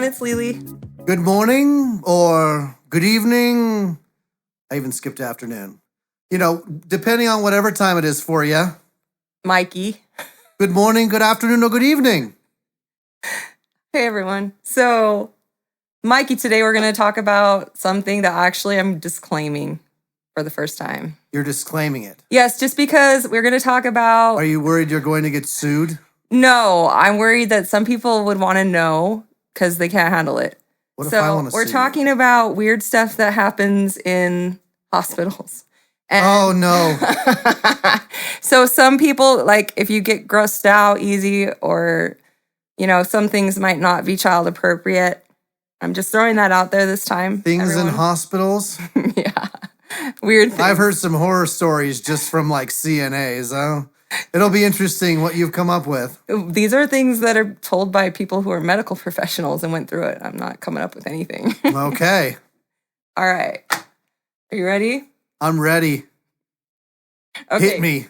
it's Lele. Good morning or good evening. I even skipped afternoon. Depending on whatever time it is for you. Mikey. Good morning, good afternoon, or good evening. Hey, everyone. So, Mikey, today we're going to talk about something that actually I'm disclaiming for the first time. You're disclaiming it. Yes, just because we're going to talk about... Are you worried you're going to get sued? No, I'm worried that some people would want to know because they can't handle it. What if I want to sue we're talking about weird stuff that happens in hospitals. Oh, no. So some people, like, if you get grossed out easy or, some things might not be child appropriate. I'm just throwing that out there this time. Things in hospitals? Yeah. Weird things. I've heard some horror stories just from, CNAs. It'll be interesting what you've come up with. These are things that are told by people who are medical professionals and went through it. I'm not coming up with anything. Okay. All right. Are you ready? I'm ready. Okay. Hit me.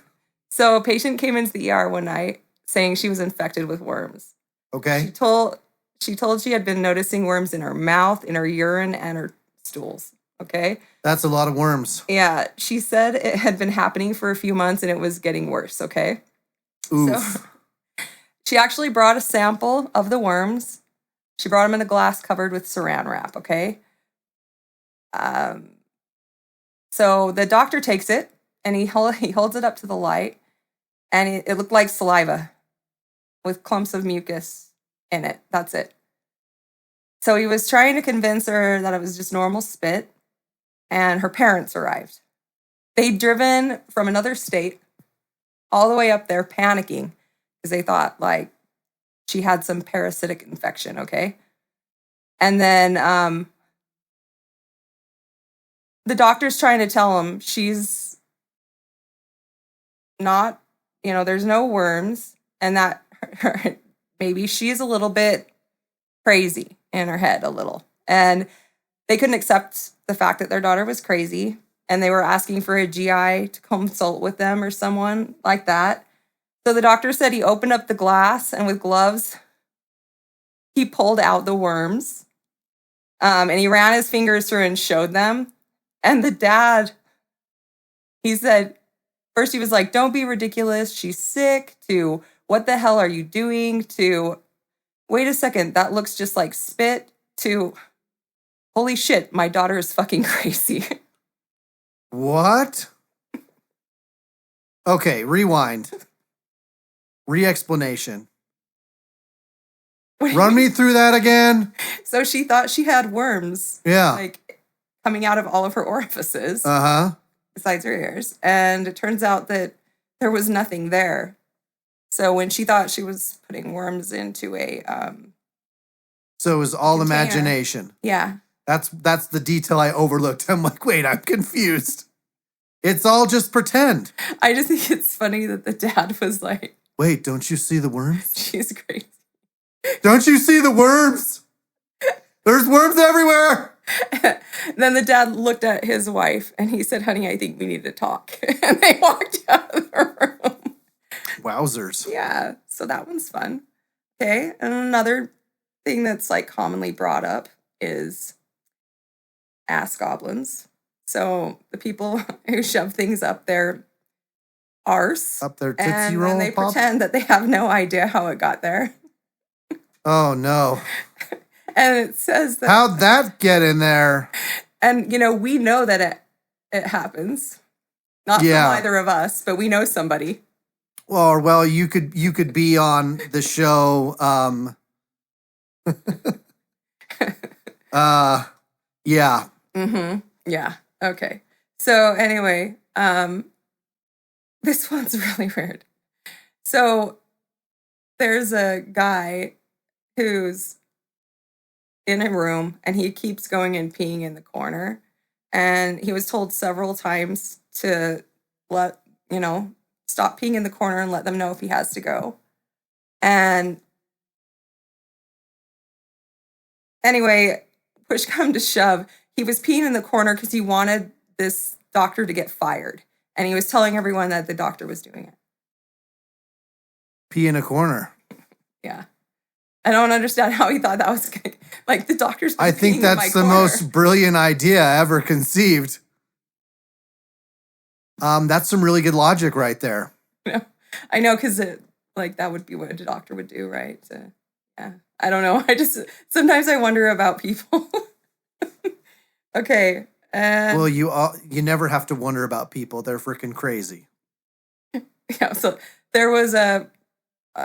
So a patient came into the ER one night saying she was infected with worms. Okay. She told she had been noticing worms in her mouth, in her urine, and her stools. Okay? That's a lot of worms. Yeah. She said it had been happening for a few months and it was getting worse. Okay? Oof. So she actually brought a sample of the worms. She brought them in a glass covered with saran wrap. Okay? So the doctor takes it and he holds it up to the light, and it looked like saliva with clumps of mucus in it. That's it. So he was trying to convince her that it was just normal spit, and her parents arrived. They'd driven from another state all the way up there panicking because they thought, she had some parasitic infection, okay? And then the doctor's trying to tell him she's not, there's no worms, and that maybe she's a little bit crazy in her head a little. And they couldn't accept the fact that their daughter was crazy, and they were asking for a GI to consult with them or someone like that. So the doctor said he opened up the glass, and with gloves, he pulled out the worms, and he ran his fingers through and showed them. And the dad, he said, first he was like, "Don't be ridiculous, she's sick," to "What the hell are you doing?" to "Wait a second, that looks just like spit," to "Holy shit, my daughter is fucking crazy." What? Okay, rewind. Re-explanation. Run me through that again. So she thought she had worms. Yeah. Coming out of all of her orifices. Uh-huh. Besides her ears. And it turns out that there was nothing there. So when she thought she was putting worms into a So it was all container. imagination. Yeah. That's the detail I overlooked. I'm like, wait, I'm confused. It's all just pretend. I just think it's funny that the dad was like, wait, don't you see the worms? She's crazy. Don't you see the worms? There's worms everywhere. Then the dad looked at his wife and he said, "Honey, I think we need to talk." And they walked out of the room. Wowzers. Yeah, so that one's fun. Okay, and another thing that's commonly brought up is ass goblins. So the people who shove things up their arse. Up their Tootsie and Roll then they pop? pretend that they have no idea how it got there. Oh, no. And it says that... How'd that get in there? And, we know that it happens. Not from either of us, but we know somebody. Well, you could be on the show. Yeah. Mm-hmm. Yeah. Okay. So anyway, this one's really weird. So there's a guy who's in a room and he keeps going and peeing in the corner. And he was told several times to stop peeing in the corner and let them know if he has to go. And anyway, push come to shove, he was peeing in the corner because he wanted this doctor to get fired. And he was telling everyone that the doctor was doing it. Pee in a corner. Yeah. I don't understand how he thought that was like the doctor's. I think that's the most brilliant idea ever conceived. That's some really good logic right there. I know, because like that would be what a doctor would do, right? Yeah, I don't know. I just sometimes I wonder about people. Okay. Well, you never have to wonder about people. They're freaking crazy. Yeah. So there was a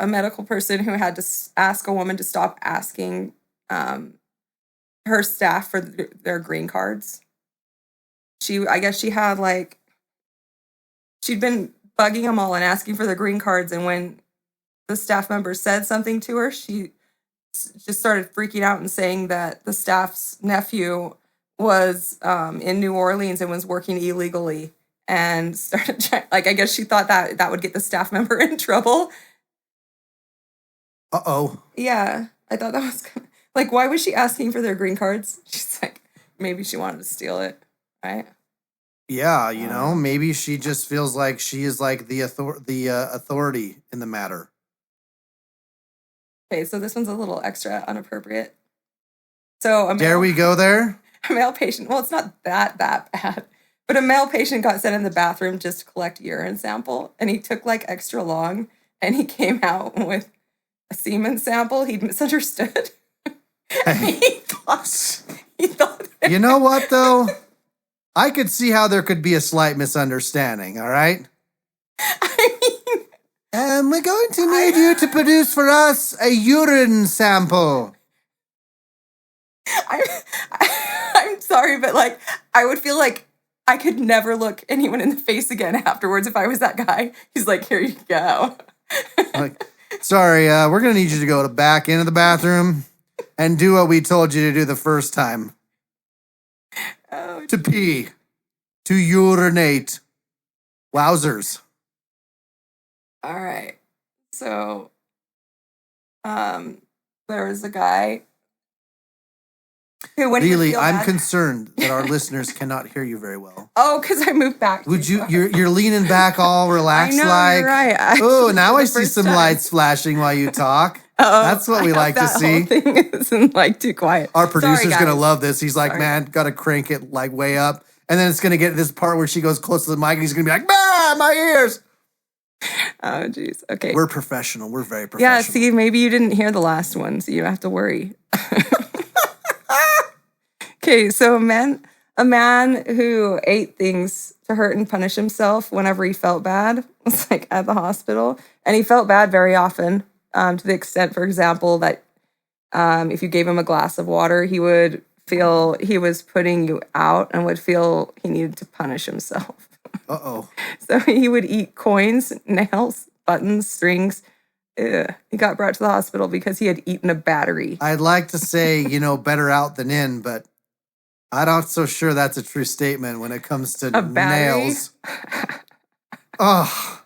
medical person who had to ask a woman to stop asking her staff for their green cards. I guess she had she'd been bugging them all and asking for their green cards. And when the staff member said something to her, she just started freaking out and saying that the staff's nephew was in New Orleans and was working illegally, and started I guess she thought that would get the staff member in trouble. Uh-oh. Yeah, I thought that was like, why was she asking for their green cards? She's like, maybe she wanted to steal it, right? Yeah, maybe she just feels like she is like the authority in the matter. Okay, so this one's a little extra inappropriate. So dare we go there? A male patient. Well, it's not that bad, but a male patient got sent in the bathroom just to collect urine sample, and he took extra long, and he came out with a semen sample. He'd misunderstood. he thought. You know what though? I could see how there could be a slight misunderstanding. All right. We're going to need you to produce for us a urine sample. I'm sorry, but I would feel like I could never look anyone in the face again afterwards if I was that guy. He's like, here you go. Sorry, we're going to need you to go back into the bathroom and do what we told you to do the first time. Oh, to pee. To urinate. Wowzers. All right. So, there was a guy who, when really, I'm concerned that our listeners cannot hear you very well. Oh, because I moved back. Would you? You're leaning back, all relaxed, I know, you're right. Oh, now I see some lights flashing while you talk. That's what we like to see. Whole thing isn't too quiet. Our producer's gonna love this. He's like, man, gotta crank it way up, and then it's gonna get this part where she goes close to the mic, and he's gonna be like, "Ah, my ears." Oh, jeez. Okay. We're professional. We're very professional. Yeah, see, maybe you didn't hear the last one, so you don't have to worry. Okay, so a man who ate things to hurt and punish himself whenever he felt bad was at the hospital. And he felt bad very often, to the extent, for example, that if you gave him a glass of water, he would feel he was putting you out and would feel he needed to punish himself. Uh-oh. So he would eat coins, nails, buttons, strings. Ugh. He got brought to the hospital because he had eaten a battery. I'd like to say, better out than in, but I'm not so sure that's a true statement when it comes to nails. Oh.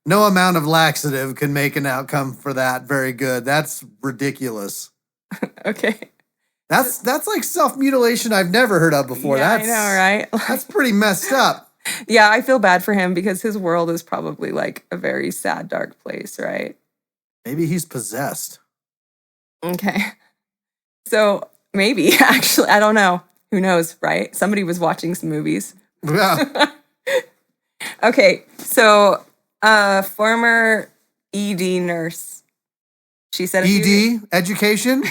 No amount of laxative can make an outcome for that very good. That's ridiculous. Okay. That's like self-mutilation I've never heard of before. Yeah, I know, right? That's pretty messed up. Yeah, I feel bad for him because his world is probably a very sad, dark place, right? Maybe he's possessed. Okay. So maybe, actually, I don't know. Who knows, right? Somebody was watching some movies. Yeah. Okay, so former ED nurse. She said ED? Education?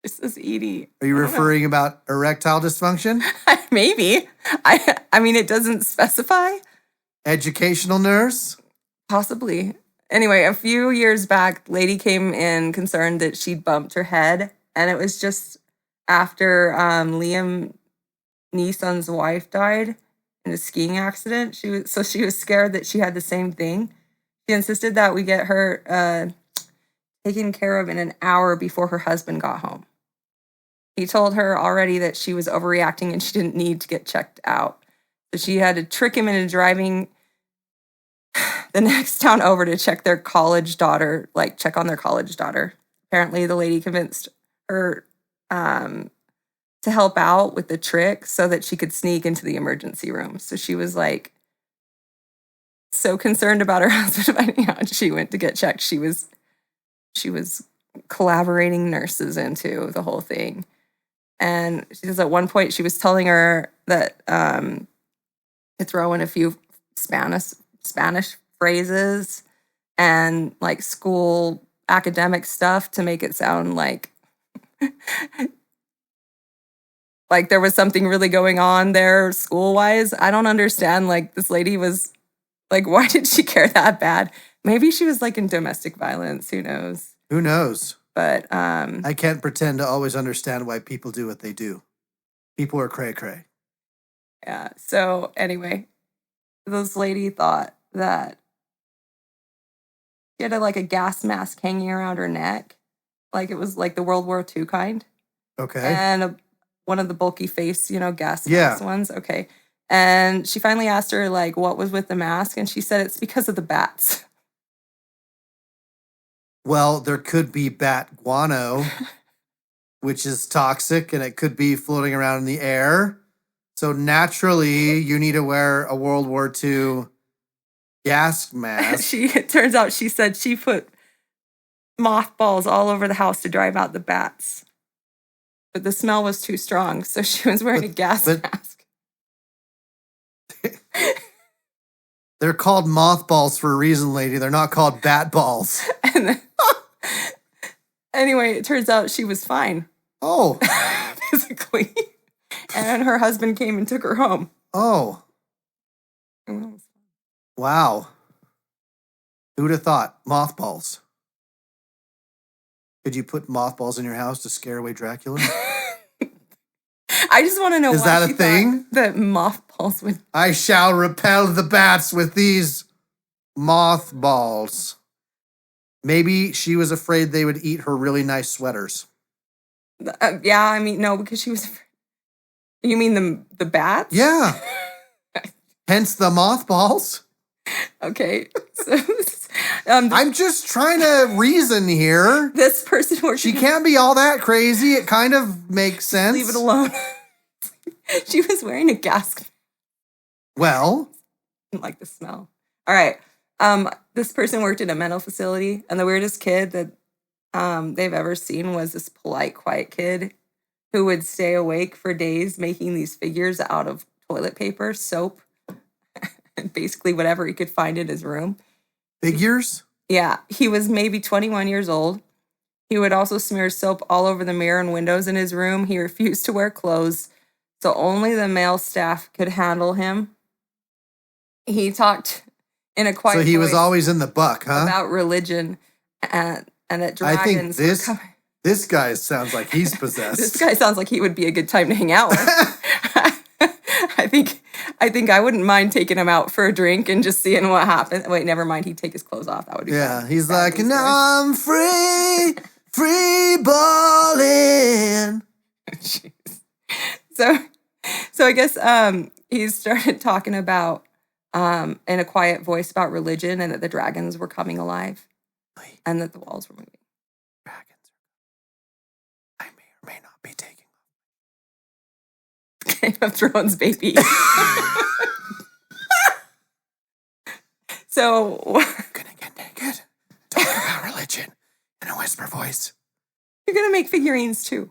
This is ED. Are you referring about erectile dysfunction? Maybe. I mean, it doesn't specify. Educational nurse? Possibly. Anyway, a few years back, lady came in concerned that she'd bumped her head, and it was just after Liam Neeson's wife died in a skiing accident. She was scared that she had the same thing. She insisted that we get her taken care of in an hour before her husband got home. He told her already that she was overreacting and she didn't need to get checked out. So she had to trick him into driving the next town over to check on their college daughter. Apparently, the lady convinced her to help out with the trick so that she could sneak into the emergency room. So she was so concerned about her husband finding out she went to get checked. She was she was collaborating nurses into the whole thing. And she says at one point she was telling her that to throw in a few Spanish phrases and like school academic stuff to make it sound like like there was something really going on there school-wise. I don't understand. Like this lady was like, why did she care that bad? Maybe she was like in domestic violence. Who knows? Who knows? But I can't pretend to always understand why people do what they do. People are cray-cray. yeah. So anyway, this lady thought that she had like a gas mask hanging around her neck. Like it was like the World War II kind. Okay. And one of the bulky face, gas Yeah. mask ones. Okay. And she finally asked her, like, what was with the mask? And she said it's because of the bats. Well, there could be bat guano, which is toxic, and it could be floating around in the air. So naturally, you need to wear a World War II gas mask. It turns out she said she put mothballs all over the house to drive out the bats. But the smell was too strong, so she was wearing a gas mask. They're called mothballs for a reason, lady. They're not called bat balls. And then, anyway, it turns out she was fine. Oh. Physically. And her husband came and took her home. Oh. Wow. Who'd have thought? Mothballs. Could you put mothballs in your house to scare away Dracula? I just want to know Is why that a she thing? thought that mothballs would... I shall repel the bats with these mothballs. Maybe she was afraid they would eat her really nice sweaters. Yeah, I mean, no, because she was afraid. You mean the bats? Yeah. Hence the mothballs. Okay. So, I'm just trying to reason here. This person worked... She can't be all that crazy. It kind of makes sense. Leave it alone. She was wearing a gas. Well. Didn't like the smell. All right. This person worked in a mental facility, and the weirdest kid that they've ever seen was this polite, quiet kid who would stay awake for days making these figures out of toilet paper, soap, and basically whatever he could find in his room. Figures? Yeah. He was maybe 21 years old. He would also smear soap all over the mirror and windows in his room. He refused to wear clothes, so only the male staff could handle him. He talked in a quiet voice. So he was always in the buck, huh? About religion and that dragons. I think this guy sounds like he's possessed. This guy sounds like he would be a good time to hang out with. I think I wouldn't mind taking him out for a drink and just seeing what happens. Wait, never mind. He'd take his clothes off. That would be fun. He's like, now I'm free balling. So I guess he started talking about in a quiet voice about religion and that the dragons were coming alive and that the walls were moving. Dragons. I may or may not be taking Game of Thrones, baby. So I'm gonna get naked, talk about religion in a whisper voice. You're gonna make figurines too.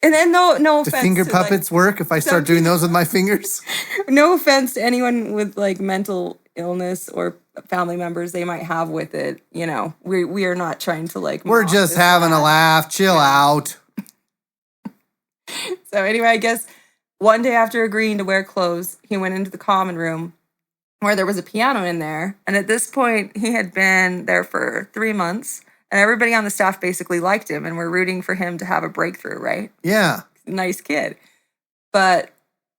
And then no offense. Do finger puppets work if I start doing those with my fingers? No offense to anyone with like mental illness or family members they might have with it. You know, we are not trying to like. We're just having a laugh. Chill out. So anyway, I guess one day after agreeing to wear clothes, he went into the common room where there was a piano in there. And at this point, he had been there for 3 months. And everybody on the staff basically liked him and were rooting for him to have a breakthrough, right? Yeah. Nice kid. But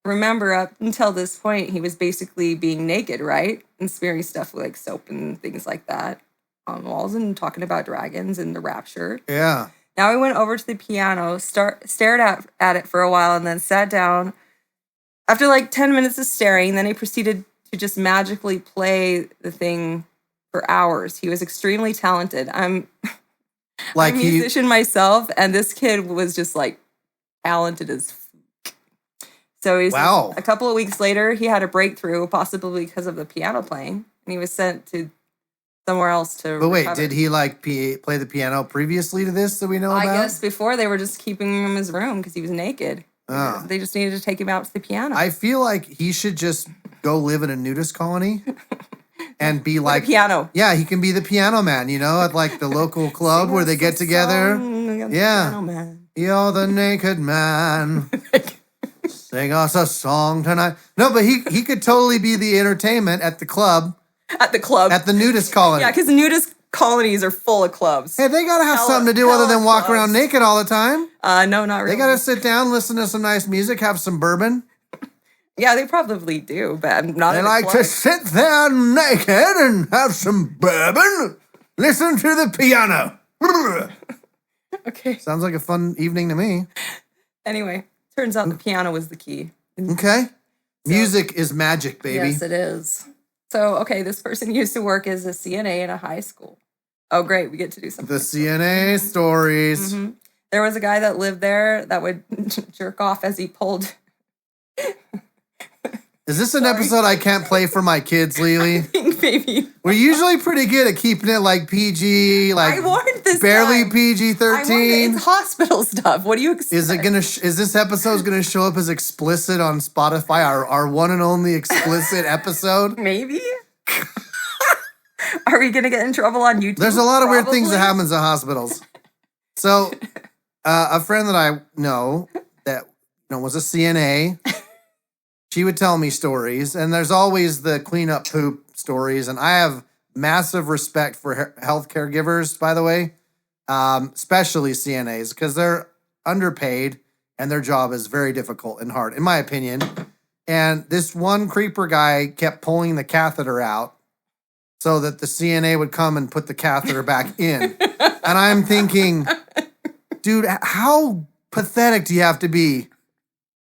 remember, up until this point, he was basically being naked, right? And smearing stuff like soap and things like that on walls and talking about dragons and the rapture. Yeah. Now he went over to the piano, stared at it for a while, and then sat down. After like 10 minutes of staring, then he proceeded to just magically play the thing for hours. He was extremely talented. I'm a musician myself, and this kid was just like talented as fuck. So a couple of weeks later, he had a breakthrough, possibly because of the piano playing, and he was sent to somewhere else to But wait, recover. did he like play the piano previously to this that we know about? I guess before they were just keeping him in his room because he was naked. Oh. They just needed to take him out to the piano. I feel like he should just go live in a nudist colony and be like piano. Yeah, he can be the piano man, at like the local club where they get together. Yeah. Man. You're the naked man. Sing us a song tonight. No, but he could totally be the entertainment at the club. At the club. At the nudist colony. Yeah, because nudist colonies are full of clubs. Hey, they gotta have something to do other than walk around naked all the time. No, not really. They gotta sit down, listen to some nice music, have some bourbon. Yeah, they probably do, but I'm not. They like to sit there naked and have some bourbon. Listen to the piano. Okay. Sounds like a fun evening to me. Anyway, turns out the piano was the key. Okay. Music is magic, baby. Yes, it is. So, okay, this person used to work as a CNA in a high school. Oh, great. We get to do something. The CNA stories. Mm-hmm. There was a guy that lived there that would jerk off as he pulled. Is this an episode I can't play for my kids, Lily? I think maybe. We're usually pretty good at keeping it like PG, like I warned this barely guy. PG-13. It's hospital stuff. What do you expect? Is this episode gonna show up as explicit on Spotify? Our one and only explicit episode? Maybe. Are we gonna get in trouble on YouTube? There's a lot of weird things that happens at hospitals. So, a friend that I know that was a CNA. She would tell me stories, and there's always the cleanup poop stories. And I have massive respect for healthcare givers, by the way, especially CNAs, because they're underpaid and their job is very difficult and hard, in my opinion. And this one creeper guy kept pulling the catheter out so that the CNA would come and put the catheter back in. And I'm thinking, dude, how pathetic do you have to be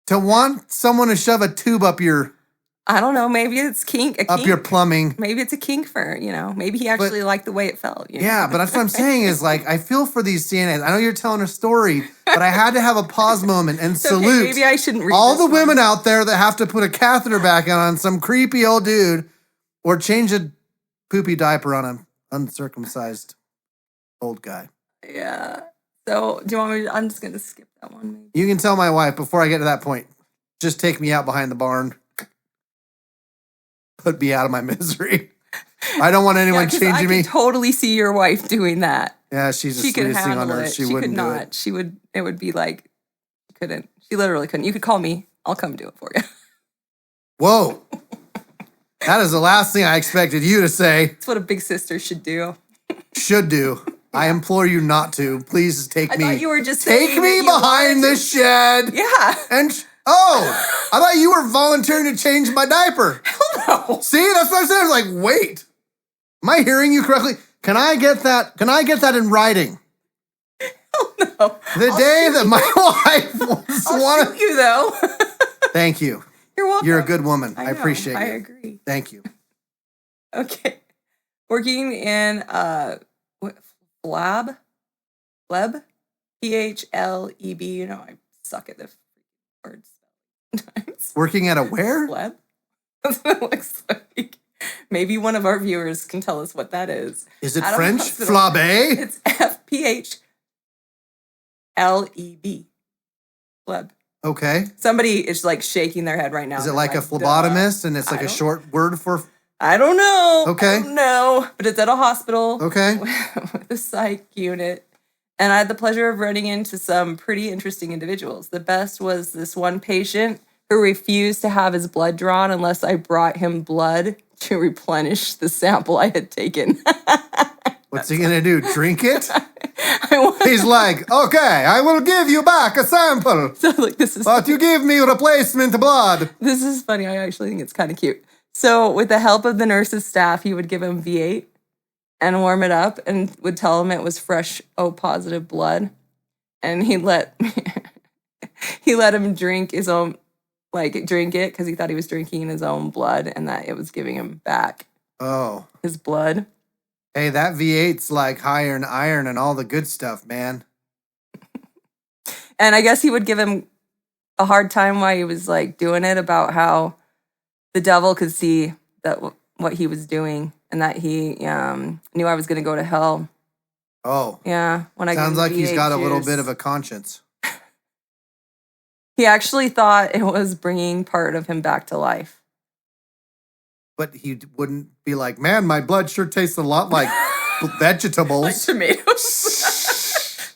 to want someone to shove a tube up your... I don't know. Maybe it's up your plumbing. Maybe it's a kink for, maybe he actually liked the way it felt. Yeah, but that's what I'm saying is like, I feel for these CNAs. I know you're telling a story, but I had to have a pause moment and salute okay, maybe I shouldn't read all the one. women out there that have to put a catheter back on some creepy old dude or change a poopy diaper on an uncircumcised old guy. Yeah. So, do you want me to... I'm just going to skip that one. Maybe. You can tell my wife before I get to that point, just take me out behind the barn. Put me out of my misery. I don't want anyone changing me. I could totally see your wife doing that. Yeah, she's the sweetest thing on earth. She wouldn't do it. She would. It would be like, couldn't. She literally couldn't. You could call me. I'll come do it for you. Whoa. That is the last thing I expected you to say. That's what a big sister should do. Should do. Yeah. I implore you not to. Please take me. I thought you were just take me behind the shed. Yeah. And I thought you were volunteering to change my diaper. Hell no. See, that's what I said. I was like, wait. Am I hearing you correctly? Can I get that? Can I get that in writing? Hell no. The day that my wife was I'll shoot you though. Thank you. You're welcome. You're a good woman. I appreciate it. I agree. Thank you. Okay. Working in Pleb? PHLEB. I suck at the words. Working at a where? Pleb? That's what it looks like. Maybe one of our viewers can tell us what that is. Is it French? Flabe? It's FPHLEB. Pleb. Okay. Somebody is like shaking their head right now. Is it like a phlebotomist and it's like a short word for... I don't know. Okay. I don't know. But it's at a hospital. Okay. With a psych unit. And I had the pleasure of running into some pretty interesting individuals. The best was this one patient who refused to have his blood drawn unless I brought him blood to replenish the sample I had taken. What's he gonna do? Drink it? He's like, okay, I will give you back a sample. So like, but you give me replacement blood. This is funny. I actually think it's kind of cute. So with the help of the nurse's staff, he would give him V8 and warm it up and would tell him it was fresh O positive blood. And he let him drink his own, drink it because he thought he was drinking his own blood and that it was giving him back his blood. Hey, that V8's like higher in iron and all the good stuff, man. And I guess he would give him a hard time while he was doing it about how the devil could see that what he was doing and that he knew I was going to go to hell. Oh. Yeah. When I Sounds like he's got a little juice. bit of a conscience. He actually thought it was bringing part of him back to life. But he wouldn't be like, man, my blood sure tastes a lot like vegetables. Like tomatoes.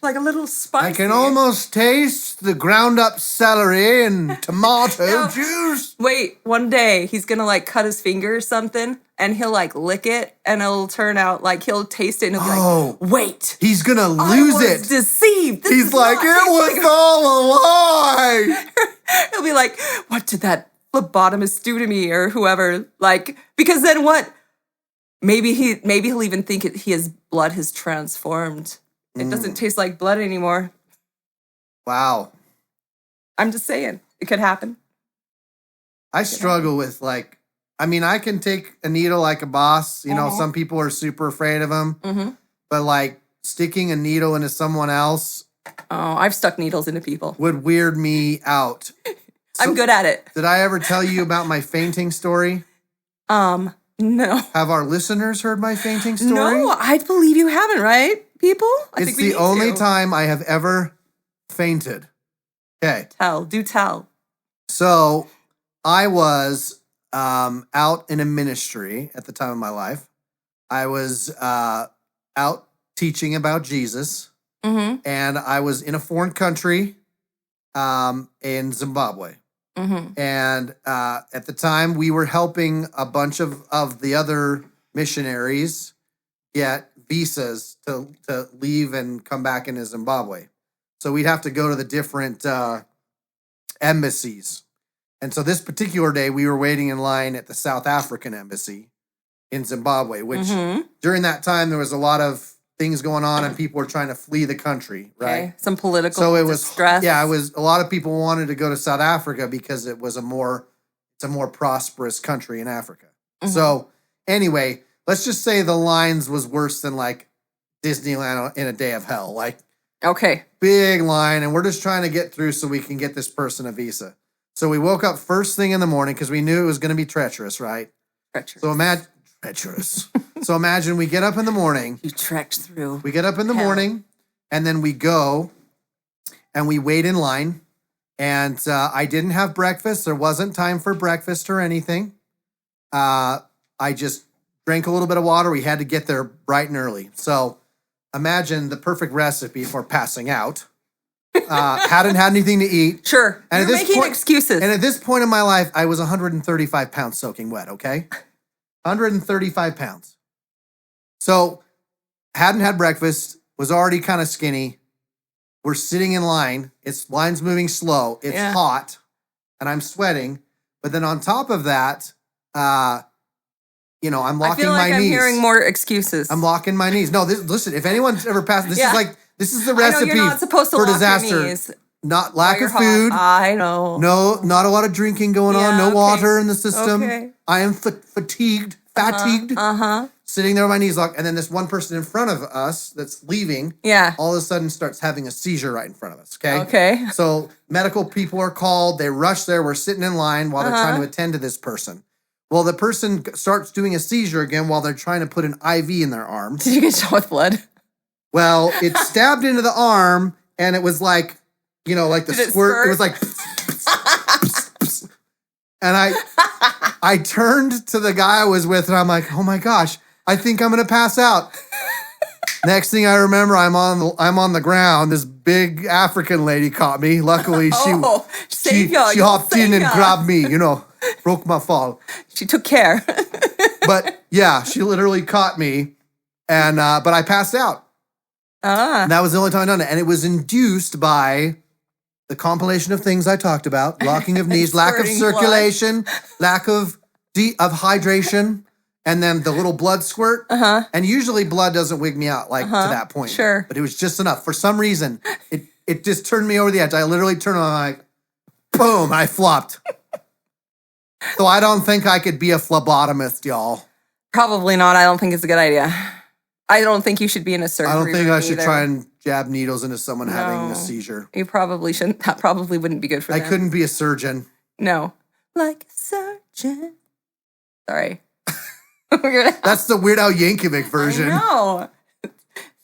Like a little spicy. I can almost taste the ground up celery and tomato juice. Wait, one day he's going to like cut his finger or something and he'll like lick it and it'll turn out like he'll taste it and he'll be like, wait. He's going to lose it. Deceived. He's like, it was all a lie. He'll be like, what did that phlebotomist do to me or whoever? Like, because then what? Maybe he'll even think his blood has transformed. It doesn't taste like blood anymore. Wow. I'm just saying. It could happen. I struggle with like, I mean, I can take a needle like a boss. You know, some people are super afraid of them. Mm-hmm. But like sticking a needle into someone else. Oh, I've stuck needles into people. Would weird me out. I'm good at it. Did I ever tell you about my fainting story? No. Have our listeners heard my fainting story? No, I believe you haven't, right, people? It's the only time I have ever fainted. Okay. Do tell. So I was out in a ministry at the time of my life. I was out teaching about Jesus, and I was in a foreign country in Zimbabwe. And at the time, we were helping a bunch of the other missionaries get visas to leave and come back into Zimbabwe. So we'd have to go to the different embassies. And so this particular day, we were waiting in line at the South African embassy in Zimbabwe, which during that time, there was a lot of things going on and people were trying to flee the country, right? Okay. Some political distress. Yeah, it was a lot of people wanted to go to South Africa because it's a more prosperous country in Africa. So anyway, let's just say the lines was worse than like Disneyland in a day of hell. Like, okay, big line, and we're just trying to get through so we can get this person a visa. So we woke up first thing in the morning because we knew it was going to be treacherous, right? Treacherous. So treacherous. So imagine we get up in the morning. You trekked through. We get up in the morning, and then we go, and we wait in line. And I didn't have breakfast. There wasn't time for breakfast or anything. I just drank a little bit of water. We had to get there bright and early. So imagine the perfect recipe for passing out. Hadn't had anything to eat. Sure. And You're making excuses. And at this point in my life, I was 135 pounds soaking wet, okay? 135 pounds. So hadn't had breakfast, was already kind of skinny. We're sitting in line. Line's moving slow. It's hot, and I'm sweating. But then on top of that, I'm locking my knees. I feel like I'm hearing more excuses. I'm locking my knees. No, listen, if anyone's ever passed, this is the recipe I know you're not supposed to for lock disaster. Your knees. Not lack of food. I know. No, not a lot of drinking going on. No water in the system. Okay. I am fatigued. Sitting there with my knees locked, and then this one person in front of us that's leaving, all of a sudden starts having a seizure right in front of us. Okay. So medical people are called. They rush there. We're sitting in line while they're trying to attend to this person. Well, the person starts doing a seizure again while they're trying to put an IV in their arm. Did you get shot with blood? Well, it stabbed into the arm, and it was like, like the squirt. It was like, and I turned to the guy I was with, and I'm like, oh my gosh, I think I'm gonna pass out. Next thing I remember, I'm on the ground. This big African lady caught me. Luckily, she hopped in and grabbed me. Broke my fall. She took care. But yeah, she literally caught me, and but I passed out. And that was the only time I done it, and it was induced by the compilation of things I talked about: locking of knees, lack of circulation, lack of hydration. And then the little blood squirt. And usually blood doesn't wig me out to that point. Sure. But it was just enough. For some reason, it just turned me over the edge. I literally turned on like, boom, I flopped. So I don't think I could be a phlebotomist, y'all. Probably not. I don't think it's a good idea. I don't think you should be in a surgery I don't think I should either. try and jab needles into someone having a seizure. You probably shouldn't. That probably wouldn't be good for them. I couldn't be a surgeon. No. Like a surgeon. Sorry. That's the Weird Al Yankovic version. No.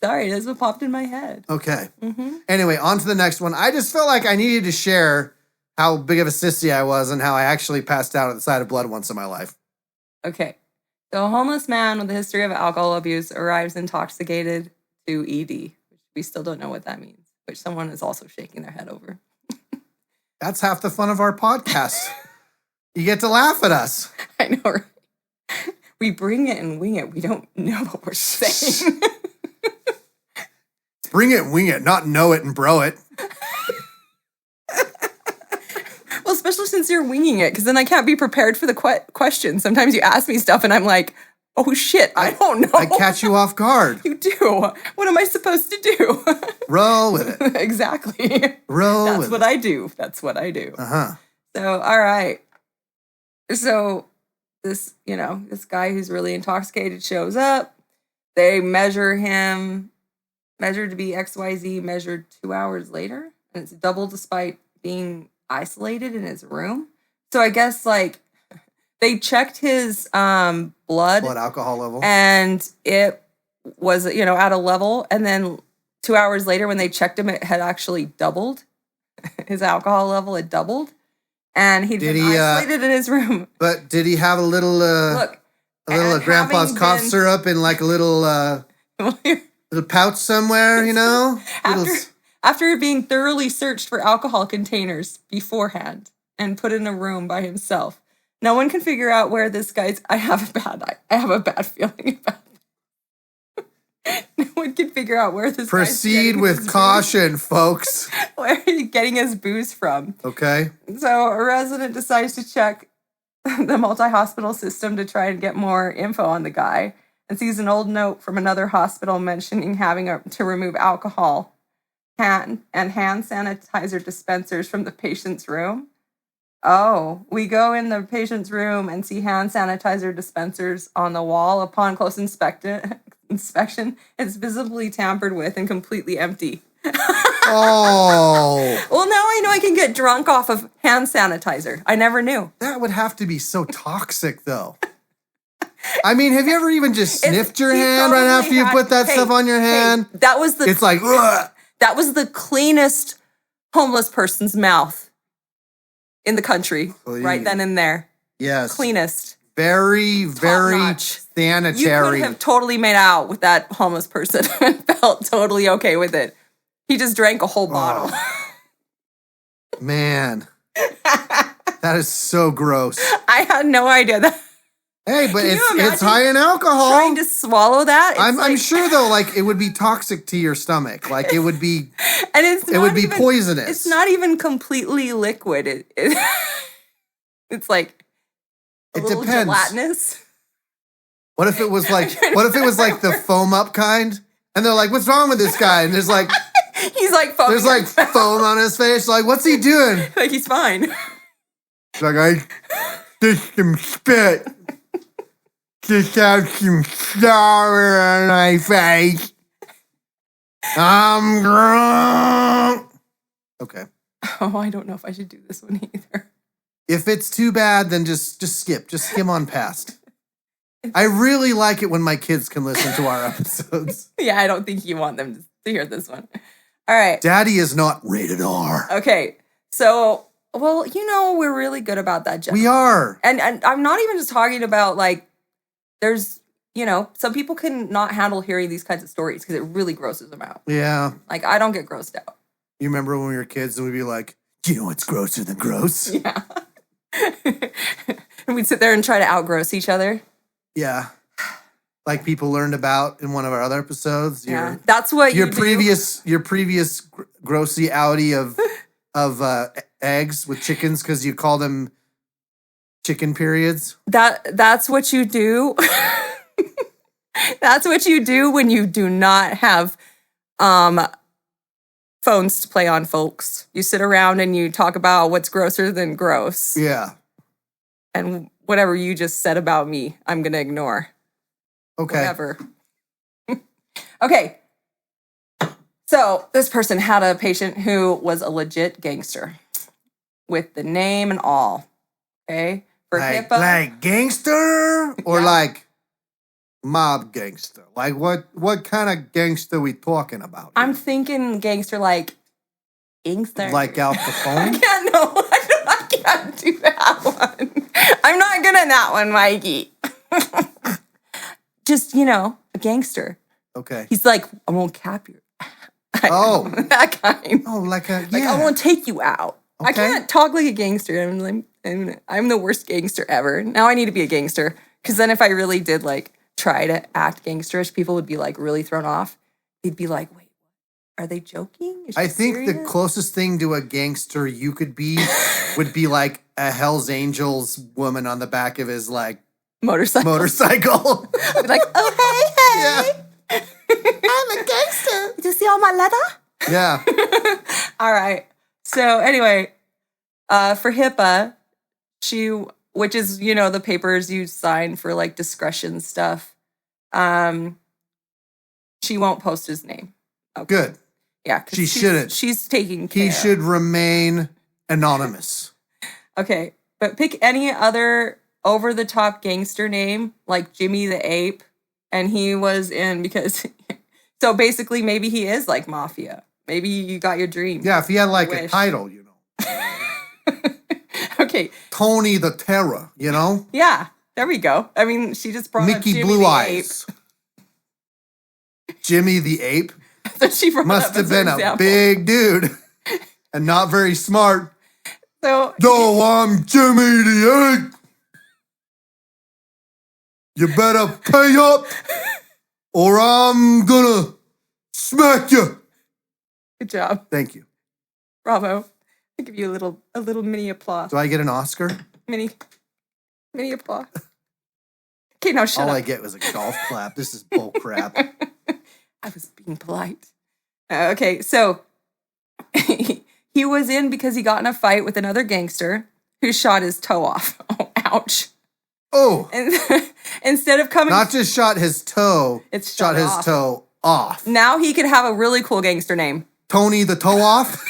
Sorry, that's what popped in my head. Okay. Mm-hmm. Anyway, on to the next one. I just felt like I needed to share how big of a sissy I was and how I actually passed out at the sight of blood once in my life. Okay. So a homeless man with a history of alcohol abuse arrives intoxicated to ED, which we still don't know what that means, which someone is also shaking their head over. That's half the fun of our podcast. You get to laugh at us. I know, right? We bring it and wing it. We don't know what we're saying. Bring it, wing it, not know it and bro it. Well, especially since you're winging it, because then I can't be prepared for the question. Sometimes you ask me stuff and I'm like, oh shit, I don't know. I catch you off guard. You do. What am I supposed to do? Roll with it. Exactly. Roll That's with what it. I do. That's what I do. Uh-huh. So, all right. So this guy who's really intoxicated shows up. They measure him, measured to be XYZ, measured 2 hours later. And it's double despite being isolated in his room. So I guess like they checked his blood alcohol level. And it was, at a level. And then 2 hours later when they checked him, it had actually doubled. His alcohol level had doubled. And he'd been isolated in his room. But did he have a little grandpa's cough syrup in like a little pouch somewhere, After being thoroughly searched for alcohol containers beforehand and put in a room by himself, no one can figure out where this guy's. I have a bad feeling about it. No one can figure out where this. Proceed with caution, folks. Where he's getting his booze from? Okay. So a resident decides to check the multi-hospital system to try and get more info on the guy, and sees an old note from another hospital mentioning having to remove alcohol hand sanitizer dispensers from the patient's room. Oh, we go in the patient's room and see hand sanitizer dispensers on the wall. Upon close inspection, it's visibly tampered with and completely empty. Oh. Well, now I know I can get drunk off of hand sanitizer. I never knew. That would have to be so toxic, though. I mean, have you ever even just sniffed your hand right after you put that stuff on your hand? That was It's like, ugh. That was the cleanest homeless person's mouth in the country, right then and there. Yes. Cleanest. Very, very sanitary. You could have totally made out with that homeless person and felt totally okay with it. He just drank a whole bottle. Man. That is so gross. I had no idea that. Hey, but it's high in alcohol. Trying to swallow that. I'm sure though, like it would be toxic to your stomach. Like it would be, and it would be poisonous. It's not even completely liquid. It's like a little depends. Gelatinous. What if it was like the foam up kind? And they're like, "What's wrong with this guy?" And there's like, he's like foaming. There's like foam on his face. Like, what's he doing? Like he's fine. Like I just some spit. Just have some sour on my face. I'm drunk. Okay. Oh, I don't know if I should do this one either. If it's too bad, then just skip. Just skim on past. I really like it when my kids can listen to our episodes. Yeah, I don't think you want them to hear this one. All right. Daddy is not rated R. Okay. So, well, we're really good about that, Jeff. We are. And I'm not even just talking about like, there's, some people can not handle hearing these kinds of stories because it really grosses them out. Yeah. Like, I don't get grossed out. You remember when we were kids and we'd be like, you know what's grosser than gross? Yeah. And we'd sit there and try to outgross each other. Yeah. Like people learned about in one of our other episodes. Yeah. That's what your previous grossy outie of eggs with chickens because you call them chicken periods. That's what you do. That's what you do when you do not have phones to play on, folks. You sit around and you talk about what's grosser than gross. Yeah. And whatever you just said about me, I'm going to ignore. Okay. Whatever. Okay. So this person had a patient who was a legit gangster with the name and all. Okay. For HIPAA. Like gangster or like mob gangster? Like what kind of gangster we talking about? I'm here? thinking gangster like gangster. Like Al Capone? I can't do that one. I'm not good at that one, Mikey. Just, a gangster. Okay. He's like, I won't cap you. Oh. That kind. Oh, like a, yeah. Like, I won't take you out. Okay. I can't talk like a gangster. I'm the worst gangster ever. Now I need to be a gangster. Because then if I really did, like, try to act gangsterish, people would be, like, really thrown off. They'd be like, wait, are they joking? I think the closest thing to a gangster you could be would be, like, a Hell's Angels woman on the back of his, like, motorcycle. I'd be like, oh, hey. Yeah. I'm a gangster. Did you see all my leather? Yeah. All right. So anyway, for HIPAA, which is, the papers you sign for like discretion stuff, she won't post his name. Okay. Good. Yeah. She shouldn't. She's taking care. He should remain anonymous. Okay. But pick any other over-the-top gangster name, like Jimmy the Ape, and he was in because... So basically, maybe he is like mafia. Maybe you got your dream. Yeah, if he had like a title, Okay. Tony the Terror, Yeah, there we go. I mean, she just brought up Mickey Jimmy Blue the Eyes. Jimmy the Ape? So she must have been a big dude and not very smart. So, no, I'm Jimmy the Ape. You better pay up or I'm gonna smack you. Good job. Thank you. Bravo. I'll give you a little mini applause. Do I get an Oscar? Mini applause. Okay, now shut up. All I get was a golf clap. This is bull crap. I was being polite. Okay, so he was in because he got in a fight with another gangster who shot his toe off. Oh, ouch. Oh. And instead of coming... Not just shot his toe. It's shot his toe off. Now he could have a really cool gangster name. Tony the Toe Off?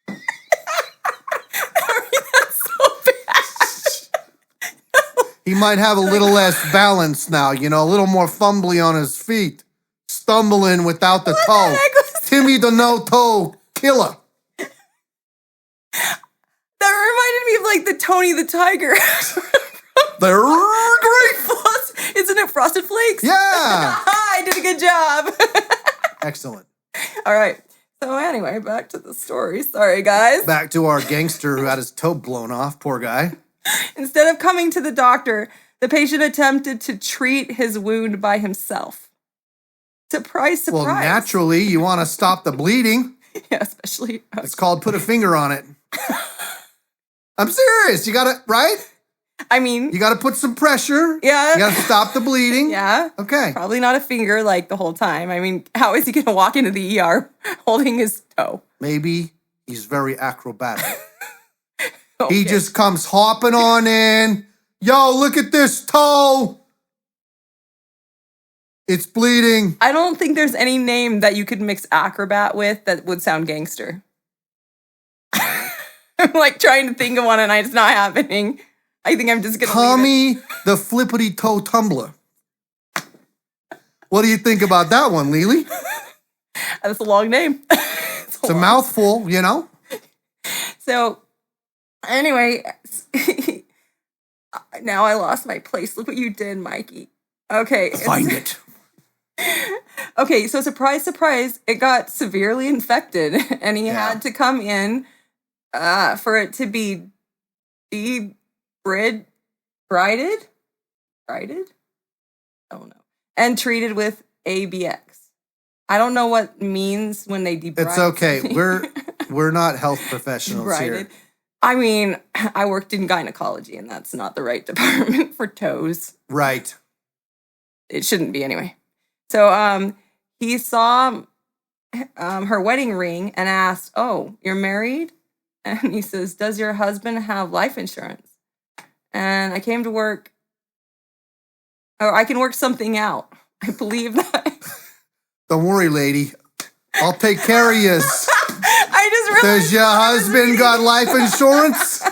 That's so bad. He might have a little less balance now, a little more fumbly on his feet. Stumbling without the toe. Timmy the No Toe Killer. That reminded me of like the Tony the Tiger. They're great. Isn't it Frosted Flakes? Yeah. I did a good job. Excellent. All right. So anyway, back to the story. Sorry, guys. Back to our gangster who had his toe blown off. Poor guy. Instead of coming to the doctor, the patient attempted to treat his wound by himself. Surprise, surprise. Well, naturally, you want to stop the bleeding. Yeah, especially... It's called put a finger on it. I'm serious. You got to, right? I mean... You got to put some pressure. Yeah. You got to stop the bleeding. Yeah. Okay. Probably not a finger like the whole time. I mean, how is he going to walk into the ER holding his toe? Maybe he's very acrobatic. Okay. He just comes hopping on in. Yo, look at this toe. It's bleeding. I don't think there's any name that you could mix acrobat with that would sound gangster. I'm like trying to think of one and it's not happening. I think I'm just going to Tommy the Flippity Toe Tumbler. What do you think about that one, Lele? That's a long name. It's a mouthful, So, anyway, now I lost my place. Look what you did, Mikey. Okay. Find it. Okay, so surprise, surprise, it got severely infected, and he had to come in for it to be debrided? I don't know. And treated with ABX. I don't know what means when they debride. It's okay. We're not health professionals here. I mean, I worked in gynecology, and that's not the right department for toes. Right. It shouldn't be anyway. So he saw her wedding ring and asked, "Oh, you're married?" And he says, "Does your husband have life insurance?" And I came to work, or I can work something out. I believe that. Don't worry, lady. I'll take care of you. I just realized. Does your husband got life insurance?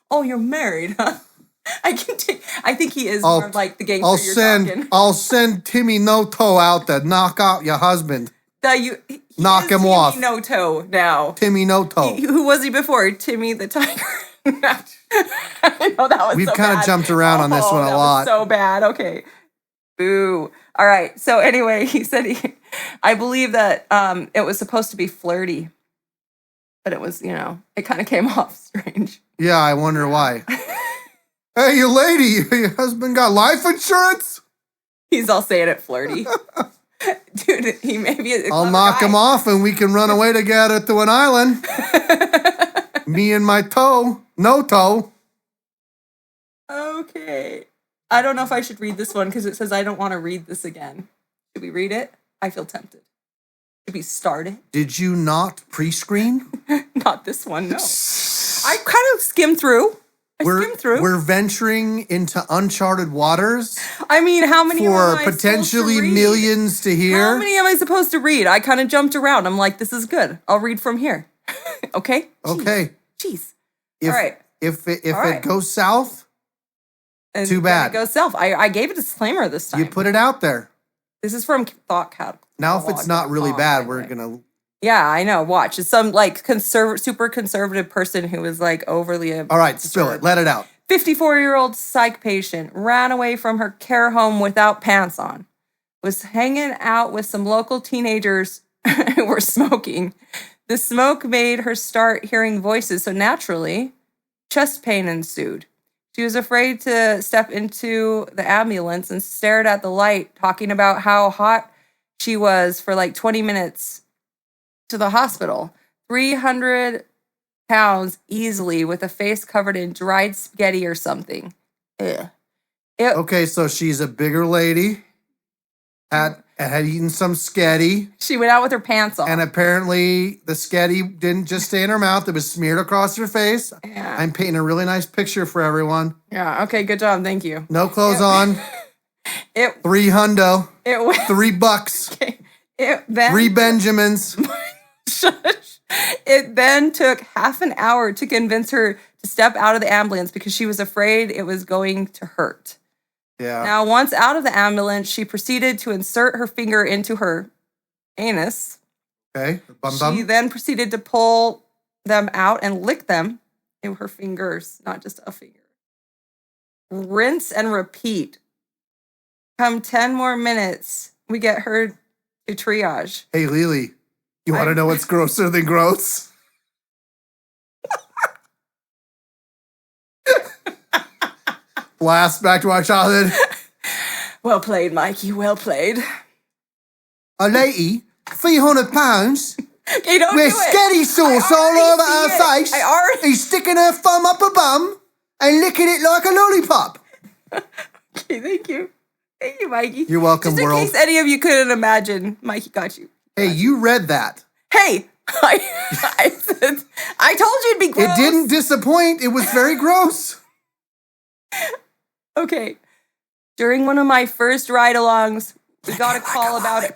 Oh, you're married, huh? I think he is more like the gangster I'll send Timmy No Toe out to knock out your husband. He knock him Timmy off. No Toe now. Timmy No Toe. Who was he before? Timmy the Tiger. I know that was We've so kind of jumped around on this one a lot. So bad. Okay. Boo. All right. So anyway, he said I believe that it was supposed to be flirty, but it was, it kind of came off strange. Yeah, I wonder why. Hey, you lady, your husband got life insurance? He's all saying it flirty. Dude, he may be a I'll knock him off and we can run away together to an island. Me and my toe. No toe. Okay. I don't know if I should read this one because it says I don't want to read this again. Should we read it? I feel tempted. Should we start it? Did you not pre-screen? Not this one, no. I kind of skimmed through. We're venturing into uncharted waters. I mean, how many for potentially millions to hear? How many am I supposed to read? I kind of jumped around. I'm like, this is good. I'll read from here. Okay? Okay. Jeez. All right. If it goes south, too bad. It goes south. I gave a disclaimer this time. You put it out there. This is from Thought Catalog. Now, if it's not really bad, we're gonna. Yeah, I know. Watch. It's some like super conservative person who was like overly. All right, spill it. Let it out. 54-year-old psych patient ran away from her care home without pants on. Was hanging out with some local teenagers who were smoking. The smoke made her start hearing voices, so naturally, chest pain ensued. She was afraid to step into the ambulance and stared at the light, talking about how hot she was for like 20 minutes to the hospital. 300 pounds easily with a face covered in dried spaghetti or something. Ugh. Okay, so she's a bigger lady. Had eaten some sketty. She went out with her pants on. And apparently the sketty didn't just stay in her mouth. It was smeared across her face. Yeah. I'm painting a really nice picture for everyone. Yeah, okay, good job. Thank you. No clothes on. $300. $3. Okay. 3 Benjamins. Shush. It then took half an hour to convince her to step out of the ambulance because she was afraid it was going to hurt. Yeah. Now, once out of the ambulance, she proceeded to insert her finger into her anus. Okay. She then proceeded to pull them out and lick them in her fingers, not just a finger. Rinse and repeat. Come 10 more minutes, we get her to triage. Hey, Lily, you want to know what's grosser than gross? Blast back to our childhood. Well played, Mikey. Well played. A lady, 300 pounds, okay, don't with do it. sketty sauce all over her face. He's sticking her thumb up her bum and licking it like a lollipop. Okay, thank you. Thank you, Mikey. You're welcome, Just in world. case any of you couldn't imagine, Mikey got you. Hey, you read that. Hey, I told you it'd be gross. It didn't disappoint. It was very gross. Okay. During one of my first ride-alongs, we got a call about it.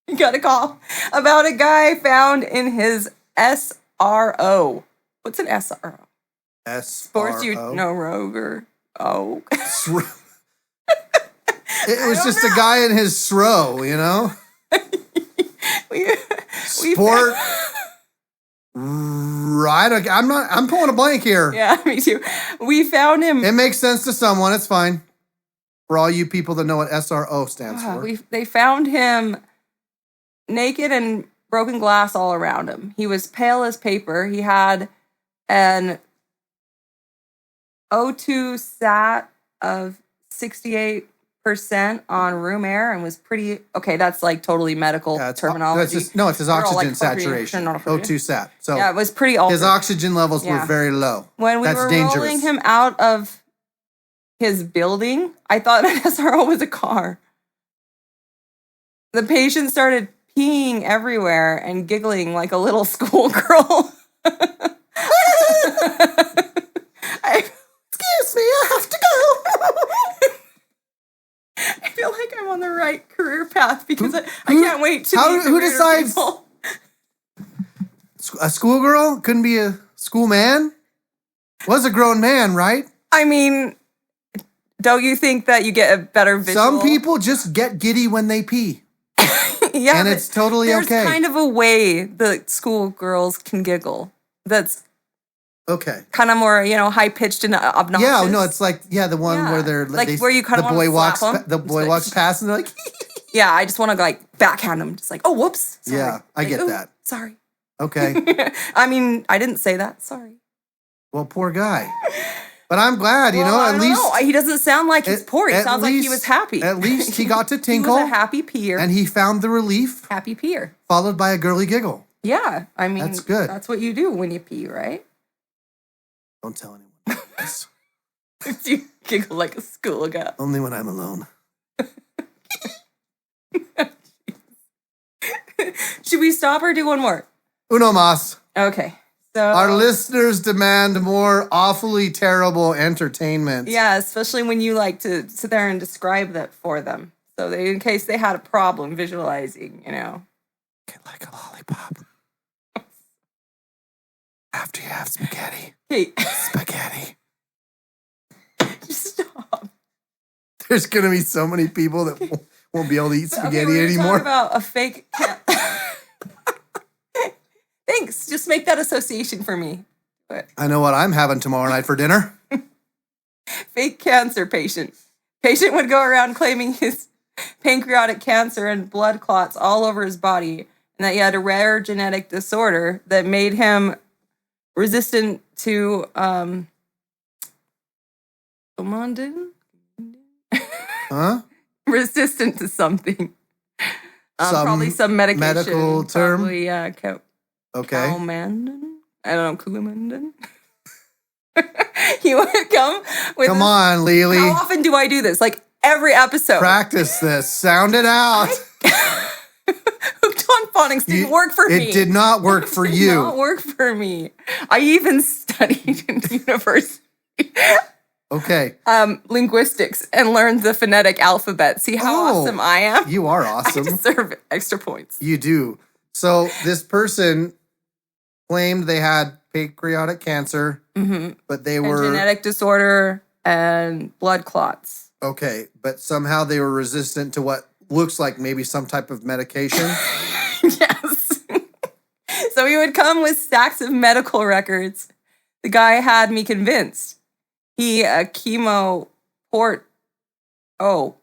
We got a call about a guy found in his SRO. What's an SRO? Sports Rover. Oh. It was just a guy in his SRO, you know? Sport. Right. Okay. I'm pulling a blank here. Yeah, me too. We found him. It makes sense to someone. It's fine. For all you people that know what SRO stands for. They found him naked and broken glass all around him. He was pale as paper. He had an O2 sat of 68% on room air and was pretty okay. That's like totally medical terminology. It's his oxygen saturation. O2 sat. So yeah, it was pretty altered. His oxygen levels were very low. When we were rolling him out of his building, I thought an SRO was a car. The patient started peeing everywhere and giggling like a little schoolgirl. Excuse me, I have to go. I feel like I'm on the right career path because I can't wait to meet who decides? People. A schoolgirl couldn't be a schoolman. Was a grown man, right? I mean, don't you think that you get a better visual? Some people just get giddy when they pee. Yeah, and it's totally there's okay. There's kind of a way that schoolgirls can giggle. That's okay. Kind of more, high pitched and obnoxious. Yeah, no, it's like the one where they're like where you kind of the boy walks past and they're like, yeah, I just want to like backhand him, just like, oh, whoops. Sorry. Yeah, I get that. Sorry. Okay. I mean, I didn't say that. Sorry. Well, poor guy. But I'm glad, at least he doesn't sound like he's poor. He sounds like he was happy. At least he got to tinkle. He was a happy peer. And he found the relief. Happy peer. Followed by a girly giggle. Yeah, I mean, that's good. That's what you do when you pee, right? Don't tell anyone this. You giggle like a schoolgirl. Only when I'm alone. Should we stop or do one more? Uno mas. Okay. So our listeners demand more awfully terrible entertainment. Yeah, especially when you like to sit there and describe that for them. So in case they had a problem visualizing, Like a lollipop. After you have spaghetti. Hey. Spaghetti. Stop. There's going to be so many people that won't be able to eat spaghetti anymore. Talking about a fake cat. Thanks. Just make that association for me. But I know what I'm having tomorrow night for dinner. Fake cancer patient. Patient would go around claiming his pancreatic cancer and blood clots all over his body, and that he had a rare genetic disorder that made him resistant to Huh? Resistant to something. Probably some medication. Medical term? Probably, yeah. Okay. Calmandin? I don't know, Coumadin? He would come with Come on, Lele. How often do I do this? Like every episode. Practice this. Sound it out. Hooked on phonics didn't work for me. It did not work for you. It did not work for me. I even studied in university. Okay. Linguistics and learned the phonetic alphabet. See how awesome I am? You are awesome. I deserve extra points. You do. So this person claimed they had pancreatic cancer, but they were genetic disorder and blood clots. Okay, but somehow they were resistant to what looks like maybe some type of medication. Yes. So he would come with stacks of medical records. The guy had me convinced. Chemo port. Oh.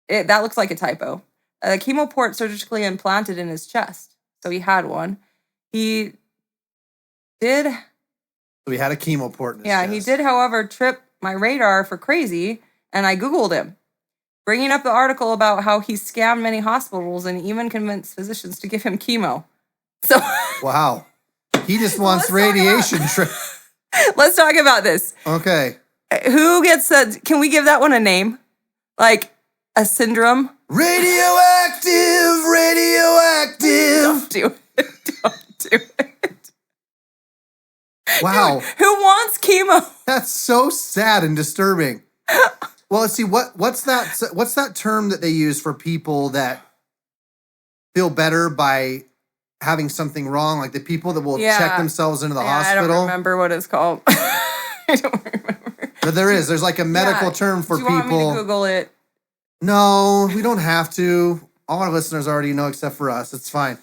That looks like a typo. A chemo port surgically implanted in his chest. So he had one. He did. So he had a chemo port in his chest. He did, however, trip my radar for crazy, and I Googled him, bringing up the article about how he scammed many hospitals and even convinced physicians to give him chemo. So wow. He just wants radiation treatment. Let's talk about this. Okay. Who gets that? Can we give that one a name? Like a syndrome? Radioactive! Don't do it. Don't do it. Wow. Dude, who wants chemo? That's so sad and disturbing. Well, let's see. What's that term that they use for people that feel better by having something wrong? Like the people that will check themselves into the hospital. I don't remember what it's called. I don't remember. But there's like a medical term for people. Do you want me to Google it? No, we don't have to. All our listeners already know except for us. It's fine.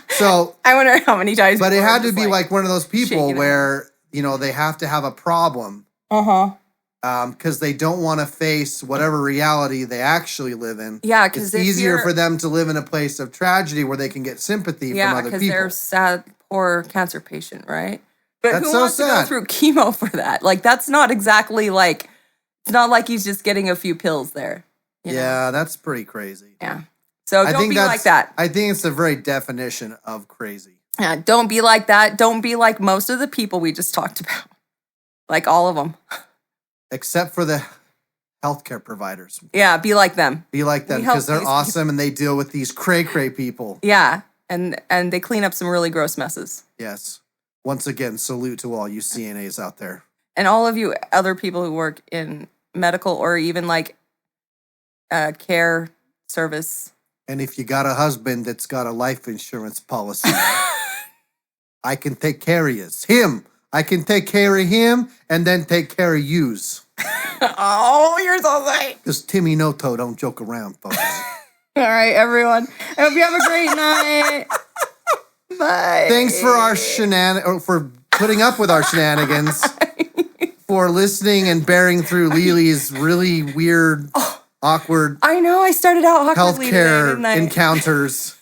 So I wonder how many times. But it had to be like one of those people where, they have to have a problem. Because they don't want to face whatever reality they actually live in. Yeah, because it's easier for them to live in a place of tragedy where they can get sympathy from other people. Yeah, because they're sad, poor cancer patient, right? But that's who so wants to go through chemo for that? Like, that's not exactly like, it's not like he's just getting a few pills there. Yeah, that's pretty crazy. Yeah. So don't be like that. I think it's the very definition of crazy. Yeah, don't be like that. Don't be like most of the people we just talked about. Like all of them. Except for the healthcare providers. Yeah, be like them. Be like them because they're awesome and they deal with these cray-cray people. Yeah, and they clean up some really gross messes. Yes. Once again, salute to all you CNAs out there. And all of you other people who work in medical or even like care service. And if you got a husband that's got a life insurance policy, I can take care of you. Him. I can take care of him and then take care of yous. Oh, you're so sweet. Because Timmy Noto don't joke around, folks. All right, everyone. I hope you have a great night. Bye. Thanks for our for putting up with our shenanigans. For listening and bearing through Lele's really weird, awkward I know I started out awkwardly today, healthcare didn't I? encounters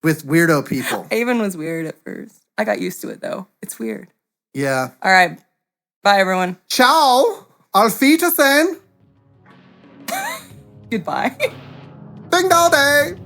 with weirdo people. Avon was weird at first. I got used to it, though. It's weird. Yeah. All right. Bye, everyone. Ciao. Auf Wiedersehen. Goodbye. Ding dong day.